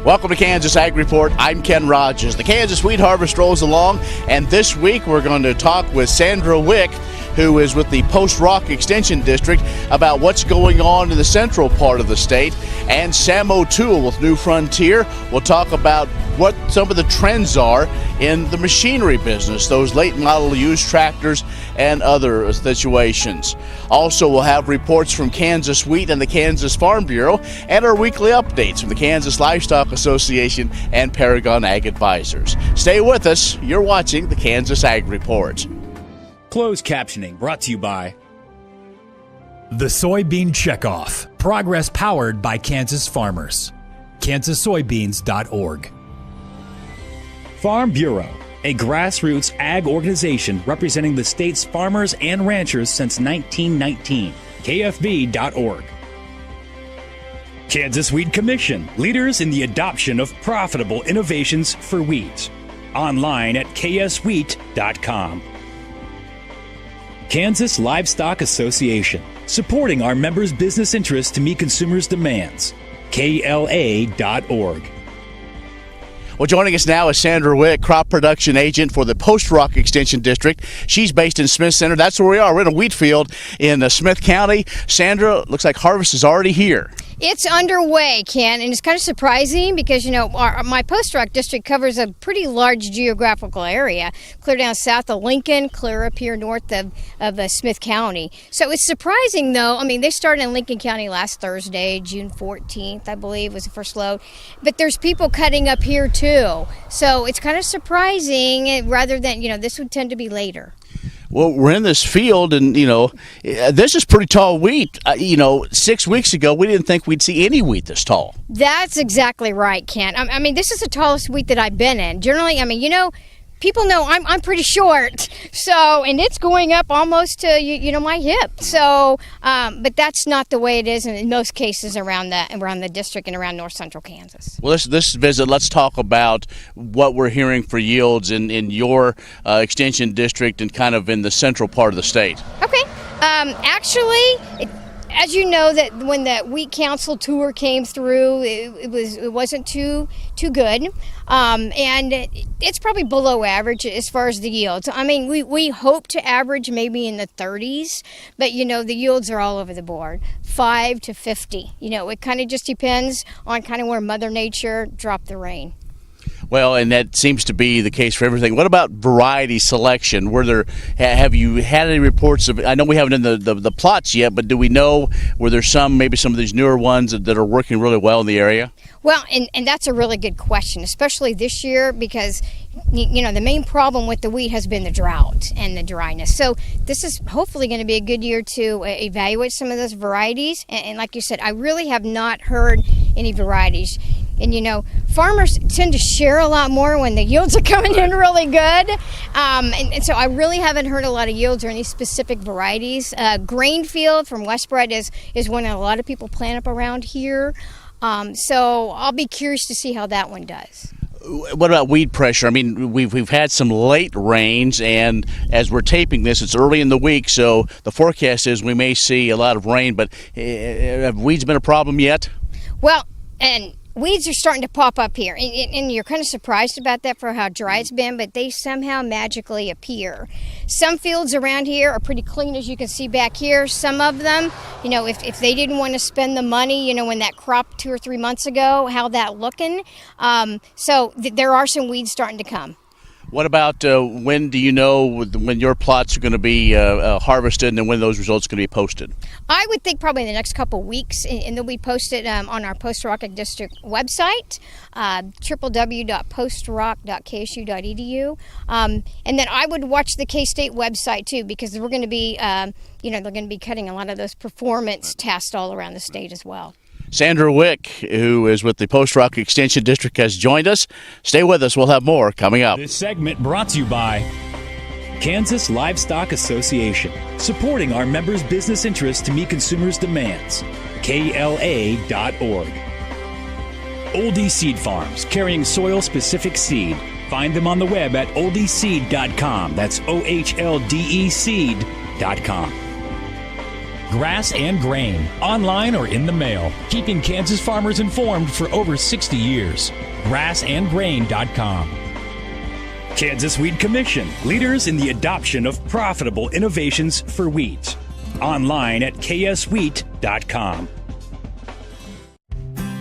Welcome to Kansas Ag Report. I'm Ken Rogers. The Kansas wheat harvest rolls along, and this week we're going to talk with Sandra Wick, who is with the Post Rock Extension District, about what's going on in the central part of the state. And Sam O'Toole with New Frontier will talk about what some of the trends are in the machinery business, those late model used tractors and other situations. Also, we'll have reports from Kansas Wheat and the Kansas Farm Bureau, and our weekly updates from the Kansas Livestock Association and Paragon Ag Advisors. Stay with us. You're watching the Kansas Ag Report. Closed captioning brought to you by The Soybean Checkoff. Progress powered by Kansas farmers. KansasSoybeans.org. Farm Bureau, a grassroots ag organization representing the state's farmers and ranchers since 1919. KFB.org. Kansas Wheat Commission, leaders in the adoption of profitable innovations for wheat. Online at kswheat.com. Kansas Livestock Association, supporting our members' business interests to meet consumers' demands. KLA.org. Well, joining us now is Sandra Wick, crop production agent for the Post Rock Extension District. She's based in Smith Center. That's where we are. We're in a wheat field in Smith County. Sandra, looks like harvest is already here. It's underway, Ken, and it's kind of surprising because, you know, my Post Rock district covers a pretty large geographical area, clear down south of Lincoln, clear up here north of Smith County. So it's surprising, though. I mean, they started in Lincoln County last Thursday, June 14th, I believe, was the first load. But there's people cutting up here, too. So it's kind of surprising rather than, you know, this would tend to be later. Well, we're in this field, and, you know, this is pretty tall wheat. 6 weeks ago, we didn't think we'd see any wheat this tall. That's exactly right, Ken. I mean, this is the tallest wheat that I've been in. Generally, I mean, you know, people know I'm pretty short, so, and it's going up almost to, my hip. So, but that's not the way it is in most cases around the district and around north central Kansas. Well, this visit, let's talk about what we're hearing for yields in your extension district and kind of in the central part of the state. Okay. As you know, that when the Wheat Council tour came through, it wasn't too good, and it's probably below average as far as the yields. I mean, we hope to average maybe in the 30s, but the yields are all over the board, 5 to 50. It kind of just depends on kind of where Mother Nature dropped the rain. Well, and that seems to be the case for everything. What about variety selection? Have you had any reports of? I know we haven't done the plots yet, but do we know were there maybe some of these newer ones that are working really well in the area? Well, and that's a really good question, especially this year because the main problem with the wheat has been the drought and the dryness. So this is hopefully going to be a good year to evaluate some of those varieties. And like you said, I really have not heard any varieties. And, farmers tend to share a lot more when the yields are coming in really good. And so I really haven't heard a lot of yields or any specific varieties. Grainfield from Westbred is one that a lot of people plant up around here. So I'll be curious to see how that one does. What about weed pressure? I mean, we've had some late rains, and as we're taping this, it's early in the week, so the forecast is we may see a lot of rain, but have weeds been a problem yet? Well, and weeds are starting to pop up here, and you're kind of surprised about that for how dry it's been, but they somehow magically appear. Some fields around here are pretty clean, as you can see back here. Some of them, if they didn't want to spend the money, when that crop 2 or 3 months ago, how that looking. So there are some weeds starting to come. What about when do you know when your plots are going to be harvested and then when those results are going to be posted? I would think probably in the next couple of weeks, and they'll be posted on our Post Rock District website, www.postrock.ksu.edu. And then I would watch the K-State website too, because we're going to be, they're going to be cutting a lot of those performance tests all around the state as well. Sandra Wick, who is with the Post Rock Extension District, has joined us. Stay with us. We'll have more coming up. This segment brought to you by Kansas Livestock Association, supporting our members' business interests to meet consumers' demands. KLA.org. Oldie Seed Farms, carrying soil-specific seed. Find them on the web at oldieseed.com. That's OHLDE seed.com. Grass and Grain, online or in the mail, keeping Kansas farmers informed for over 60 years. Grassandgrain.com. Kansas Wheat Commission, leaders in the adoption of profitable innovations for wheat. Online at kswheat.com.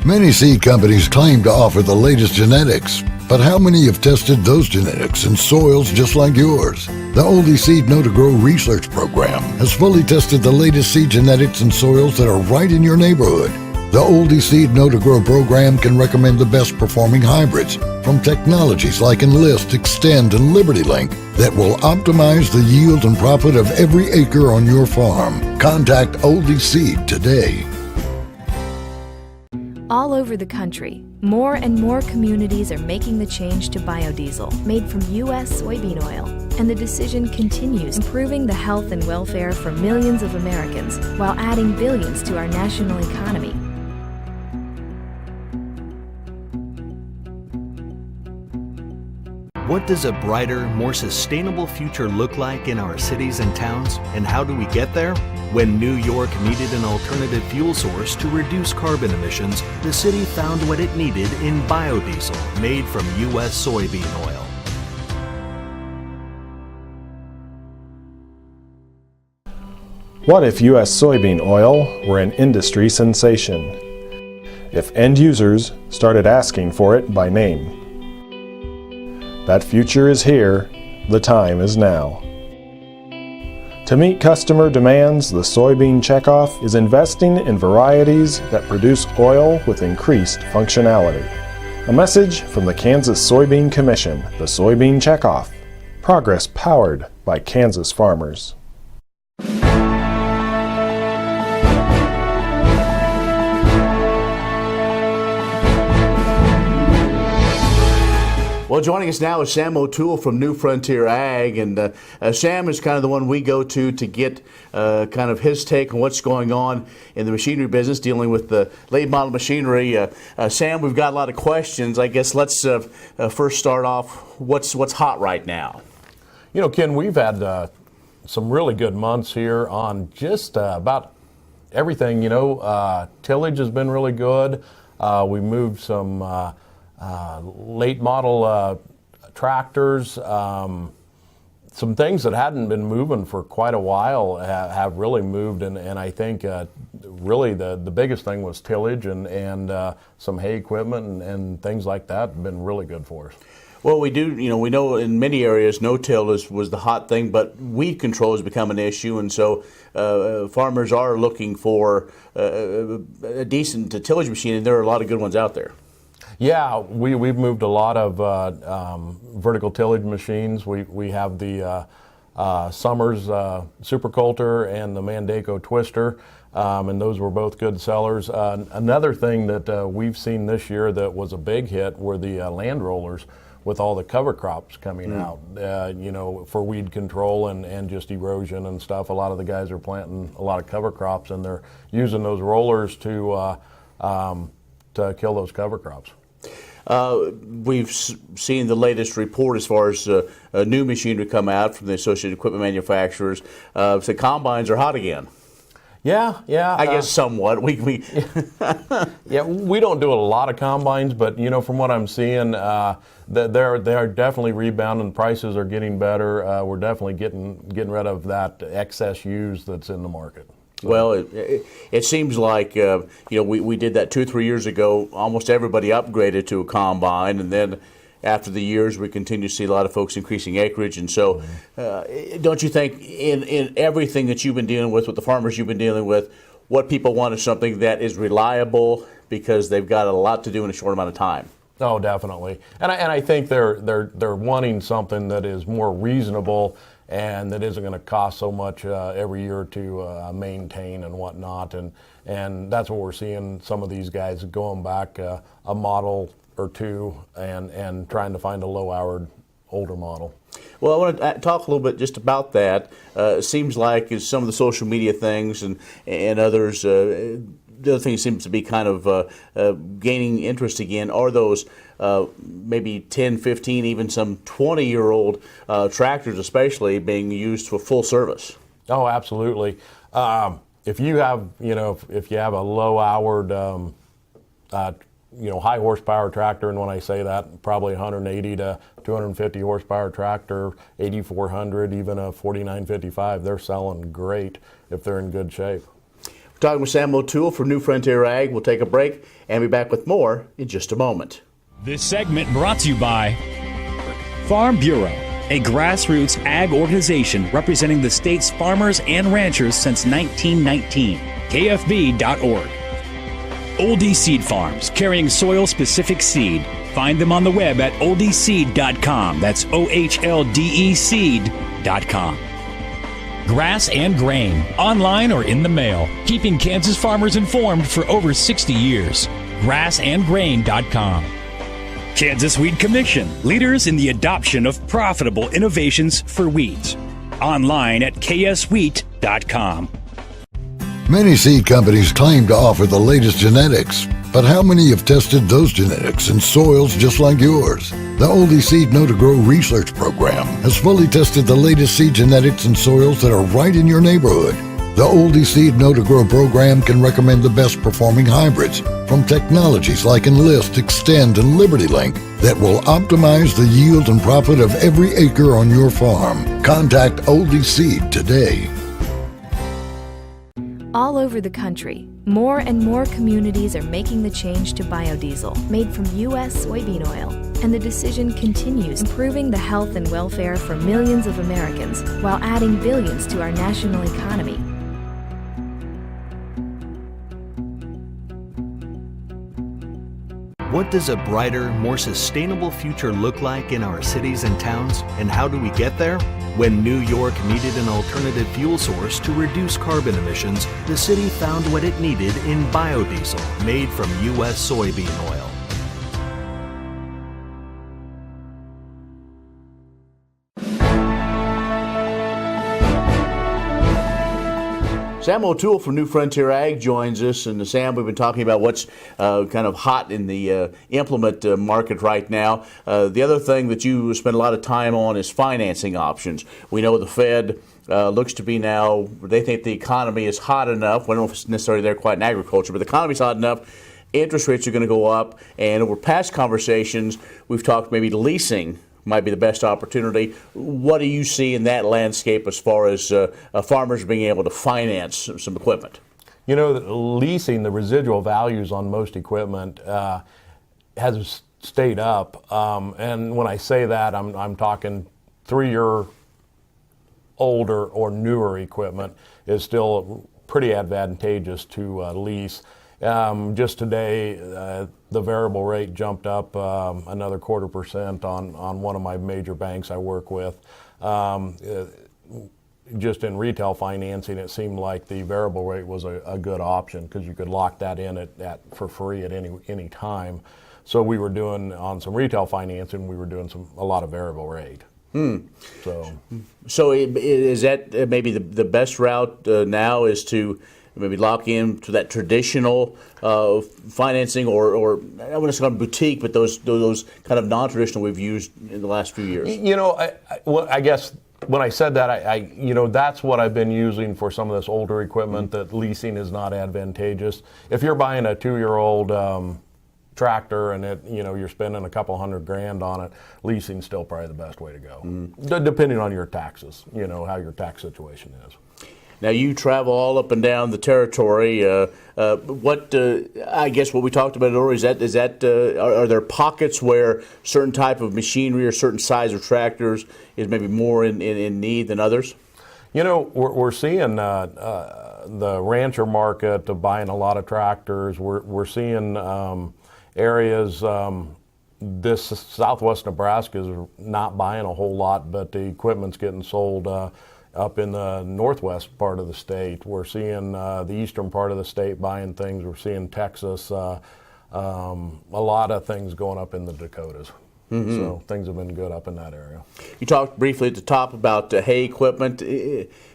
Many seed companies claim to offer the latest genetics, but how many have tested those genetics in soils just like yours? The Oldie Seed Know to Grow research program has fully tested the latest seed genetics in soils that are right in your neighborhood. The Oldie Seed Know to Grow program can recommend the best performing hybrids from technologies like Enlist, Extend, and LibertyLink that will optimize the yield and profit of every acre on your farm. Contact Oldie Seed today. All over the country, more and more communities are making the change to biodiesel made from U.S. soybean oil. And the decision continues, improving the health and welfare for millions of Americans while adding billions to our national economy. What does a brighter, more sustainable future look like in our cities and towns, and how do we get there? When New York needed an alternative fuel source to reduce carbon emissions, the city found what it needed in biodiesel made from U.S. soybean oil. What if U.S. soybean oil were an industry sensation? If end users started asking for it by name? That future is here, the time is now. To meet customer demands, the Soybean Checkoff is investing in varieties that produce oil with increased functionality. A message from the Kansas Soybean Commission, the Soybean Checkoff. Progress powered by Kansas farmers. Well, joining us now is Sam O'Toole from New Frontier Ag, and Sam is kind of the one we go to get kind of his take on what's going on in the machinery business, dealing with the late model machinery. Sam, we've got a lot of questions. I guess let's first start off. What's hot right now? You know, Ken, we've had some really good months here on just about everything. You know, tillage has been really good. We moved some late model tractors, some things that hadn't been moving for quite a while have really moved, and I think really the biggest thing was tillage and some hay equipment and things like that have been really good for us. Well, we know in many areas no-till was the hot thing, but weed control has become an issue, and so farmers are looking for a decent tillage machine, and there are a lot of good ones out there. Yeah, we've moved a lot of vertical tillage machines. We have the Summers Super Coulter and the Mandaco Twister, and those were both good sellers. Another thing that we've seen this year that was a big hit were the land rollers with all the cover crops coming out, you know, for weed control and just erosion and stuff. A lot of the guys are planting a lot of cover crops, and they're using those rollers to kill those cover crops. We've seen the latest report as far as new machinery come out from the Associated Equipment Manufacturers. So combines are hot again. Yeah. I guess somewhat. We Yeah, we don't do a lot of combines, but you know, from what I'm seeing, they are definitely rebounding. Prices are getting better. We're definitely getting rid of that excess used that's in the market. So. Well, it seems like we did that 2 or 3 years ago. Almost everybody upgraded to a combine, and then after the years, we continue to see a lot of folks increasing acreage. And so, don't you think in everything that you've been dealing with the farmers you've been dealing with, what people want is something that is reliable because they've got a lot to do in a short amount of time? Oh, definitely. And I think they're wanting something that is more reasonable and that isn't going to cost so much every year to maintain and whatnot. And that's what we're seeing. Some of these guys going back a model or two and trying to find a low-houred older model. Well, I want to talk a little bit just about that. It seems like some of the social media things and others, the other thing seems to be kind of gaining interest again are those maybe 10, 15, even some 20-year-old tractors especially being used for full service. Oh, absolutely. if you have, if you have a low-hour, high horsepower tractor, and when I say that, probably 180 to 250 horsepower tractor, 8400, even a 4955, they're selling great if they're in good shape. We're talking with Sam O'Toole from New Frontier Ag. We'll take a break and be back with more in just a moment. This segment brought to you by Farm Bureau, a grassroots ag organization representing the state's farmers and ranchers since 1919. KFB.org. Oldie Seed Farms, carrying soil-specific seed. Find them on the web at oldieseed.com. That's OHLDE seed.com. Grass and Grain, online or in the mail, keeping Kansas farmers informed for over 60 years. Grassandgrain.com. Kansas Weed Commission, leaders in the adoption of profitable innovations for wheat. Online at kswheat.com. Many seed companies claim to offer the latest genetics, but how many have tested those genetics in soils just like yours? The Oldie Seed Know to Grow research program has fully tested the latest seed genetics in soils that are right in your neighborhood. The Oldie Seed Know to Grow program can recommend the best performing hybrids from technologies like Enlist, Extend, and LibertyLink that will optimize the yield and profit of every acre on your farm. Contact Oldie Seed today. All over the country, more and more communities are making the change to biodiesel made from U.S. soybean oil. And the decision continues, improving the health and welfare for millions of Americans while adding billions to our national economy. What does a brighter, more sustainable future look like in our cities and towns, and how do we get there? When New York needed an alternative fuel source to reduce carbon emissions, the city found what it needed in biodiesel made from U.S. soybean oil. Sam O'Toole from New Frontier Ag joins us. And Sam, we've been talking about what's kind of hot in the implement market right now. The other thing that you spend a lot of time on is financing options. We know the Fed looks to be now, they think the economy is hot enough. I don't know if it's necessarily there quite in agriculture, but the economy's hot enough. Interest rates are going to go up. And over past conversations, we've talked maybe leasing might be the best opportunity. What do you see in that landscape as far as farmers being able to finance some equipment? Leasing, the residual values on most equipment has stayed up. And when I say that, I'm talking 3-year older or newer equipment is still pretty advantageous to lease. Just today, the variable rate jumped up another 0.25% on one of my major banks I work with. Just in retail financing, it seemed like the variable rate was a good option because you could lock that in for free at any time. So we were doing, on some retail financing, we were doing a lot of variable rate. So is that maybe the best route now is to maybe lock in to that traditional financing, or I want to say boutique, but those kind of non-traditional we've used in the last few years? I guess when I said that, that's what I've been using for some of this older equipment, that leasing is not advantageous. If you're buying a 2-year-old tractor and you're spending a couple $100,000 on it, leasing's still probably the best way to go, depending on your taxes, how your tax situation is. Now, you travel all up and down the territory. I guess what we talked about earlier, are there pockets where certain type of machinery or certain size of tractors is maybe more in need than others? We're seeing the rancher market buying a lot of tractors. We're seeing areas, this southwest Nebraska is not buying a whole lot, but the equipment's getting sold up in the northwest part of the state. We're seeing the eastern part of the state buying things. We're seeing Texas, a lot of things going up in the Dakotas. So things have been good up in that area. You talked briefly at the top about hay equipment.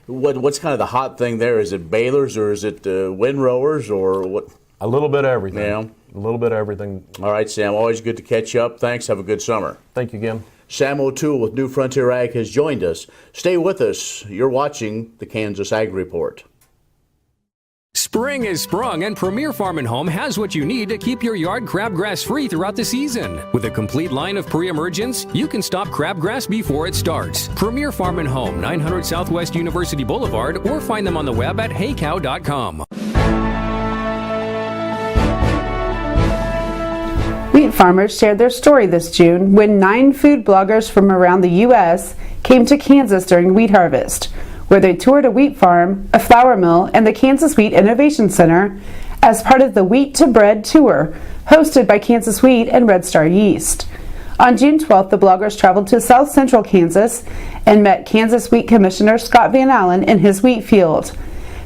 What's kind of the hot thing there? Is it balers or is it windrowers or what? A little bit of everything. Yeah. A little bit of everything. All right, Sam. Always good to catch you up. Thanks. Have a good summer. Thank you again. Sam O'Toole with New Frontier Ag has joined us. Stay with us. You're watching the Kansas Ag Report. Spring is sprung, and Premier Farm and Home has what you need to keep your yard crabgrass free throughout the season. With a complete line of pre-emergents, you can stop crabgrass before it starts. Premier Farm and Home, 900 Southwest University Boulevard, or find them on the web at heycow.com. Wheat farmers shared their story this June when 9 food bloggers from around the U.S. came to Kansas during wheat harvest, where they toured a wheat farm, a flour mill, and the Kansas Wheat Innovation Center as part of the Wheat to Bread Tour, hosted by Kansas Wheat and Red Star Yeast. On June 12th, the bloggers traveled to South Central Kansas and met Kansas Wheat Commissioner Scott Van Allen in his wheat field.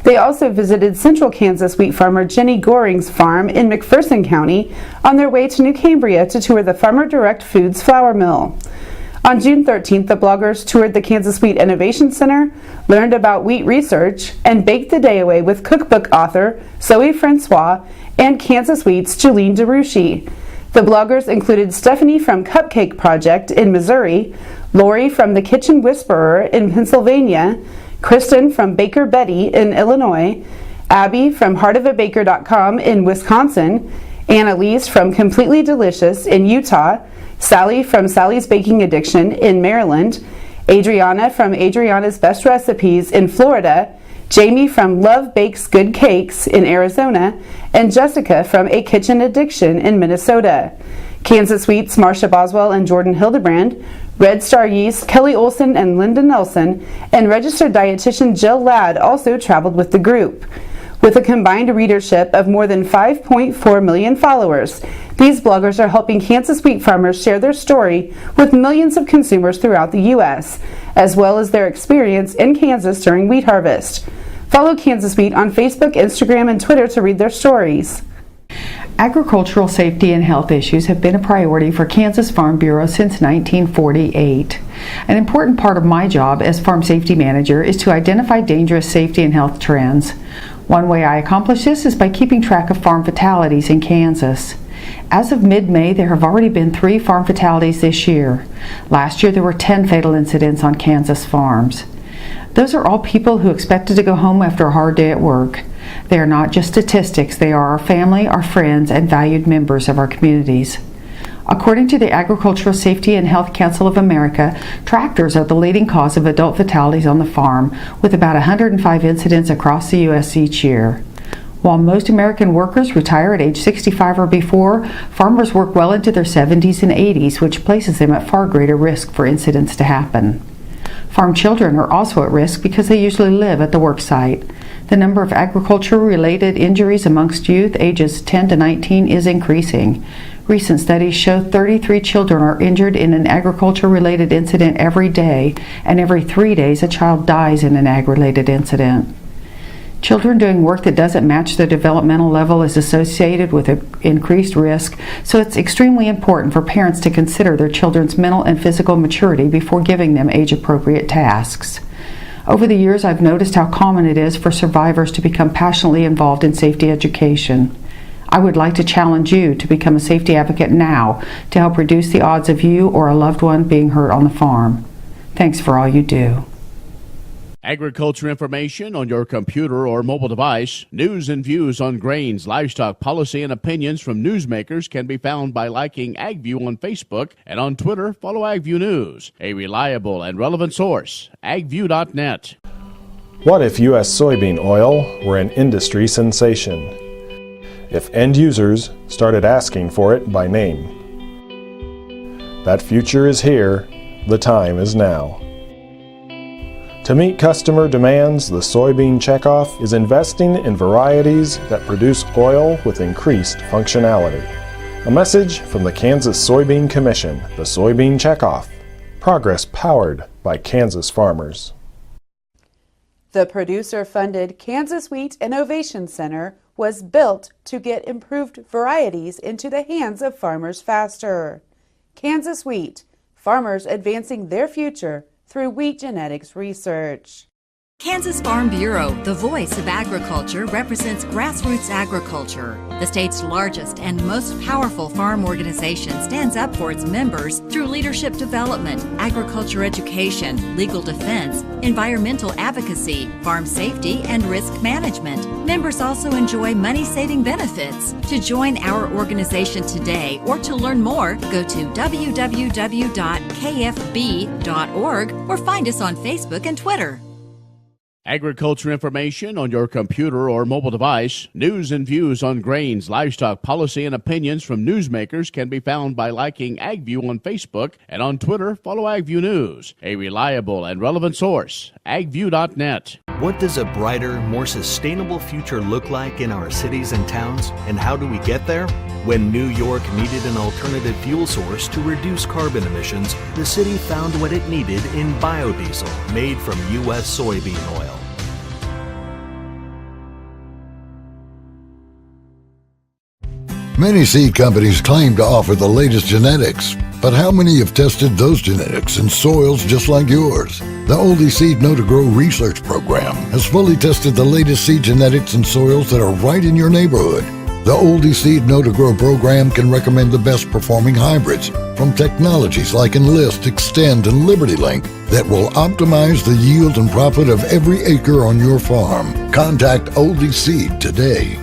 They also visited Central Kansas wheat farmer Jenny Goring's farm in McPherson County on their way to New Cambria to tour the Farmer Direct Foods flour mill. On June 13th, the bloggers toured the Kansas Wheat Innovation Center, learned about wheat research, and baked the day away with cookbook author Zoe Francois and Kansas Wheat's Julene DeRushi. The bloggers included Stephanie from Cupcake Project in Missouri, Lori from The Kitchen Whisperer in Pennsylvania, Kristen from Baker Betty in Illinois, Abby from heartofabaker.com in Wisconsin, Annalise from Completely Delicious in Utah, Sally from Sally's Baking Addiction in Maryland, Adriana from Adriana's Best Recipes in Florida, Jamie from Love Bakes Good Cakes in Arizona, and Jessica from A Kitchen Addiction in Minnesota. Kansas Wheat's Marsha Boswell and Jordan Hildebrand, Red Star Yeast, Kelly Olson and Linda Nelson, and registered dietitian Jill Ladd also traveled with the group. With a combined readership of more than 5.4 million followers, these bloggers are helping Kansas wheat farmers share their story with millions of consumers throughout the U.S., as well as their experience in Kansas during wheat harvest. Follow Kansas Wheat on Facebook, Instagram, and Twitter to read their stories. Agricultural safety and health issues have been a priority for Kansas Farm Bureau since 1948. An important part of my job as Farm Safety Manager is to identify dangerous safety and health trends. One way I accomplish this is by keeping track of farm fatalities in Kansas. As of mid-May, there have already been 3 farm fatalities this year. Last year, there were 10 fatal incidents on Kansas farms. Those are all people who expected to go home after a hard day at work. They are not just statistics, they are our family, our friends, and valued members of our communities. According to the Agricultural Safety and Health Council of America, tractors are the leading cause of adult fatalities on the farm, with about 105 incidents across the U.S. each year. While most American workers retire at age 65 or before, farmers work well into their 70s and 80s, which places them at far greater risk for incidents to happen. Farm children are also at risk because they usually live at the work site. The number of agriculture-related injuries amongst youth ages 10 to 19 is increasing. Recent studies show 33 children are injured in an agriculture-related incident every day, and every 3 days a child dies in an ag-related incident. Children doing work that doesn't match their developmental level is associated with an increased risk, so it's extremely important for parents to consider their children's mental and physical maturity before giving them age-appropriate tasks. Over the years, I've noticed how common it is for survivors to become passionately involved in safety education. I would like to challenge you to become a safety advocate now to help reduce the odds of you or a loved one being hurt on the farm. Thanks for all you do. Agriculture information on your computer or mobile device, news and views on grains, livestock policy, and opinions from newsmakers can be found by liking AgView on Facebook, and on Twitter, follow AgView News, a reliable and relevant source, agview.net. What if U.S. soybean oil were an industry sensation? If end users started asking for it by name? That future is here. The time is now. To meet customer demands, the Soybean Checkoff is investing in varieties that produce oil with increased functionality. A message from the Kansas Soybean Commission, the Soybean Checkoff. Progress powered by Kansas farmers. The producer-funded Kansas Wheat Innovation Center was built to get improved varieties into the hands of farmers faster. Kansas Wheat, farmers advancing their future through wheat genetics research. Kansas Farm Bureau, the voice of agriculture, represents grassroots agriculture. The state's largest and most powerful farm organization stands up for its members through leadership development, agriculture education, legal defense, environmental advocacy, farm safety, and risk management. Members also enjoy money-saving benefits. To join our organization today or to learn more, go to www.kfb.org or find us on Facebook and Twitter. Agriculture information on your computer or mobile device. News and views on grains, livestock policy, and opinions from newsmakers can be found by liking AgView on Facebook, and on Twitter, follow AgView News, a reliable and relevant source. AgView.net. What does a brighter, more sustainable future look like in our cities and towns, and how do we get there? When New York needed an alternative fuel source to reduce carbon emissions, the city found what it needed in biodiesel made from U.S. soybean oil. Many seed companies claim to offer the latest genetics, but how many have tested those genetics in soils just like yours? The Oldie Seed Know to Grow research program has fully tested the latest seed genetics in soils that are right in your neighborhood. The Oldie Seed Know to Grow program can recommend the best performing hybrids from technologies like Enlist, Extend, and LibertyLink that will optimize the yield and profit of every acre on your farm. Contact Oldie Seed today.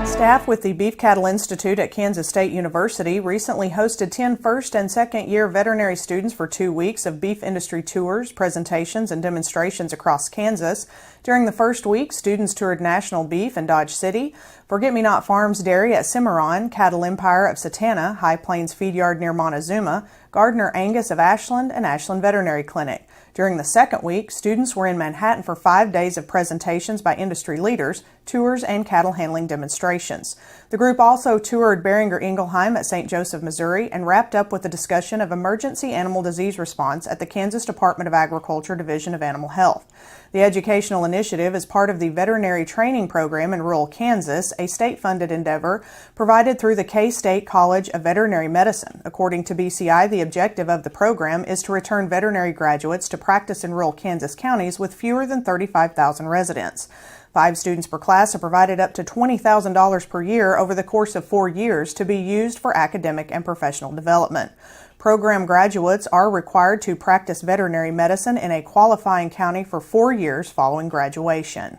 Staff with the Beef Cattle Institute at Kansas State University recently hosted 10 first and second year veterinary students for 2 weeks of beef industry tours, presentations, and demonstrations across Kansas. During the first week, students toured National Beef in Dodge City, Forget Me Not Farms Dairy at Cimarron, Cattle Empire of Satana, High Plains Feed Yard near Montezuma, Gardner Angus of Ashland, and Ashland Veterinary Clinic. During the second week, students were in Manhattan for 5 days of presentations by industry leaders, tours, and cattle handling demonstrations. The group also toured Beringer Ingelheim at St. Joseph, Missouri, and wrapped up with a discussion of emergency animal disease response at the Kansas Department of Agriculture Division of Animal Health. The educational initiative is part of the veterinary training program in rural Kansas, a state-funded endeavor provided through the K-State College of Veterinary Medicine. According to BCI, the objective of the program is to return veterinary graduates to practice in rural Kansas counties with fewer than 35,000 residents. 5 students per class are provided up to $20,000 per year over the course of 4 years to be used for academic and professional development. Program graduates are required to practice veterinary medicine in a qualifying county for 4 years following graduation.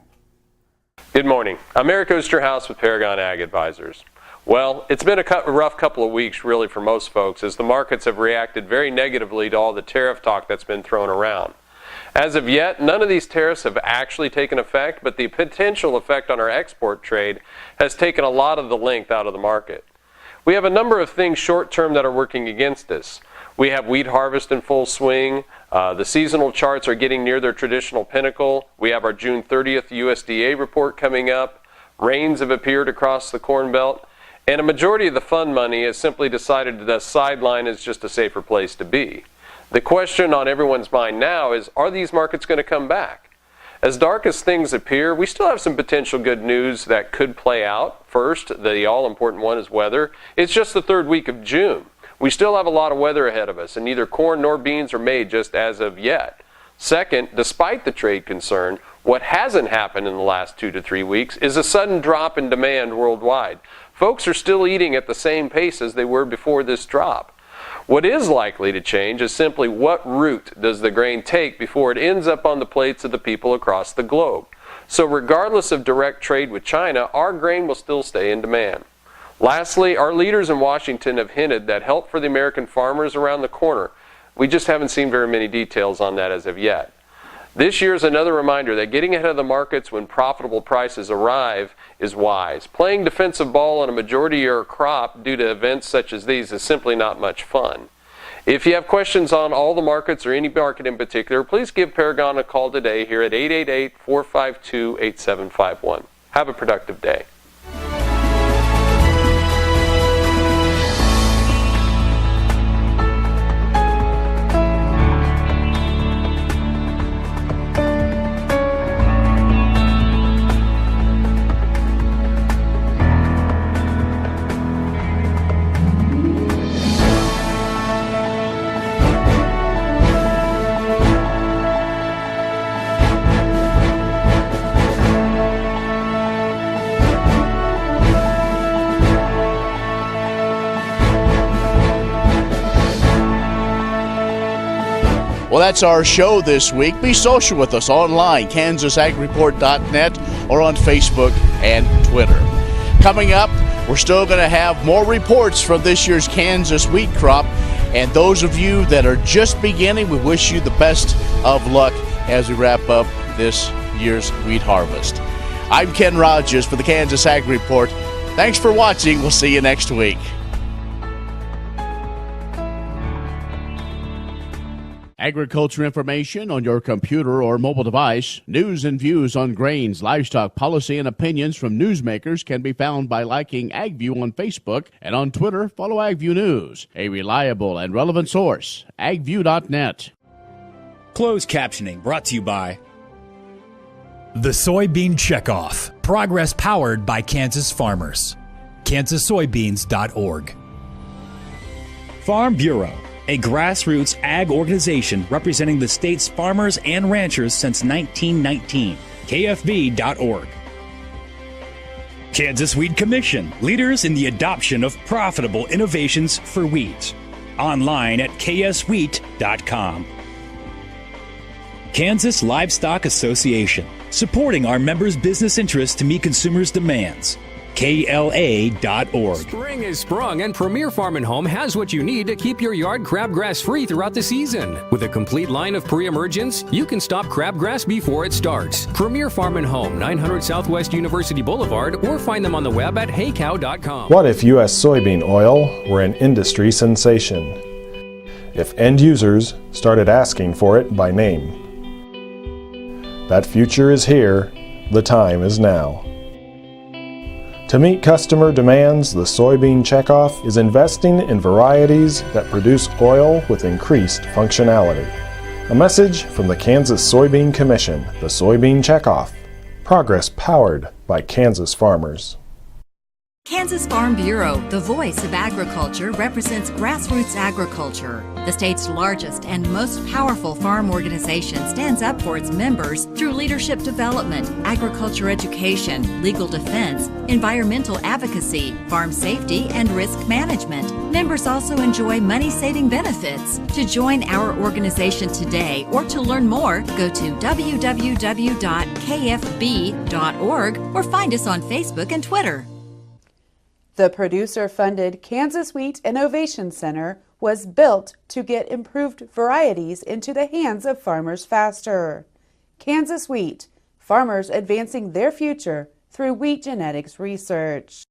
Good morning. I'm Eric Osterhaus with Paragon Ag Advisors. Well, it's been a rough couple of weeks really for most folks as the markets have reacted very negatively to all the tariff talk that's been thrown around. As of yet, none of these tariffs have actually taken effect, but the potential effect on our export trade has taken a lot of the length out of the market. We have a number of things short-term that are working against us. We have wheat harvest in full swing. The seasonal charts are getting near their traditional pinnacle. We have our June 30th USDA report coming up. Rains have appeared across the Corn Belt. And a majority of the fund money has simply decided that the sideline is just a safer place to be. The question on everyone's mind now is, are these markets going to come back? As dark as things appear, we still have some potential good news that could play out. First, the all-important one is weather. It's just the third week of June. We still have a lot of weather ahead of us, and neither corn nor beans are made just as of yet. Second, despite the trade concern, what hasn't happened in the last 2 to 3 weeks is a sudden drop in demand worldwide. Folks are still eating at the same pace as they were before this drop. What is likely to change is simply what route does the grain take before it ends up on the plates of the people across the globe. So regardless of direct trade with China, our grain will still stay in demand. Lastly, our leaders in Washington have hinted that help for the American farmers around the corner. We just haven't seen very many details on that as of yet. This year is another reminder that getting ahead of the markets when profitable prices arrive is wise. Playing defensive ball on a majority-year crop due to events such as these is simply not much fun. If you have questions on all the markets or any market in particular, please give Paragon a call today here at 888-452-8751. Have a productive day. that's our show this week. Be social with us online, KansasAgReport.net, or on Facebook and Twitter. Coming up, we're still going to have more reports from this year's Kansas wheat crop. And those of you that are just beginning, we wish you the best of luck as we wrap up this year's wheat harvest. I'm Ken Rogers for the Kansas Ag Report. Thanks for watching. We'll see you next week. Agriculture information on your computer or mobile device. News and views on grains, livestock, policy, and opinions from newsmakers can be found by liking AgView on Facebook, and on Twitter, follow AgView News, a reliable and relevant source, agview.net. Closed captioning brought to you by The Soybean Checkoff. Progress powered by Kansas farmers. KansasSoybeans.org. Farm Bureau, a grassroots ag organization representing the state's farmers and ranchers since 1919. KFB.org. Kansas Wheat Commission, leaders in the adoption of profitable innovations for wheat. Online at kswheat.com. Kansas Livestock Association, supporting our members' business interests to meet consumers' demands. KLA.org. Spring is sprung, and Premier Farm and Home has what you need to keep your yard crabgrass free throughout the season. With a complete line of pre-emergents, you can stop crabgrass before it starts. Premier Farm and Home, 900 Southwest University Boulevard, or find them on the web at heycow.com. What if U.S. soybean oil were an industry sensation? If end users started asking for it by name? That future is here. The time is now. To meet customer demands, the Soybean Checkoff is investing in varieties that produce oil with increased functionality. A message from the Kansas Soybean Commission, the Soybean Checkoff. Progress powered by Kansas farmers. Kansas Farm Bureau, the voice of agriculture, represents grassroots agriculture. The state's largest and most powerful farm organization stands up for its members through leadership development, agriculture education, legal defense, environmental advocacy, farm safety, and risk management. Members also enjoy money-saving benefits. To join our organization today or to learn more, go to www.kfb.org or find us on Facebook and Twitter. The producer-funded Kansas Wheat Innovation Center was built to get improved varieties into the hands of farmers faster. Kansas Wheat, farmers advancing their future through wheat genetics research.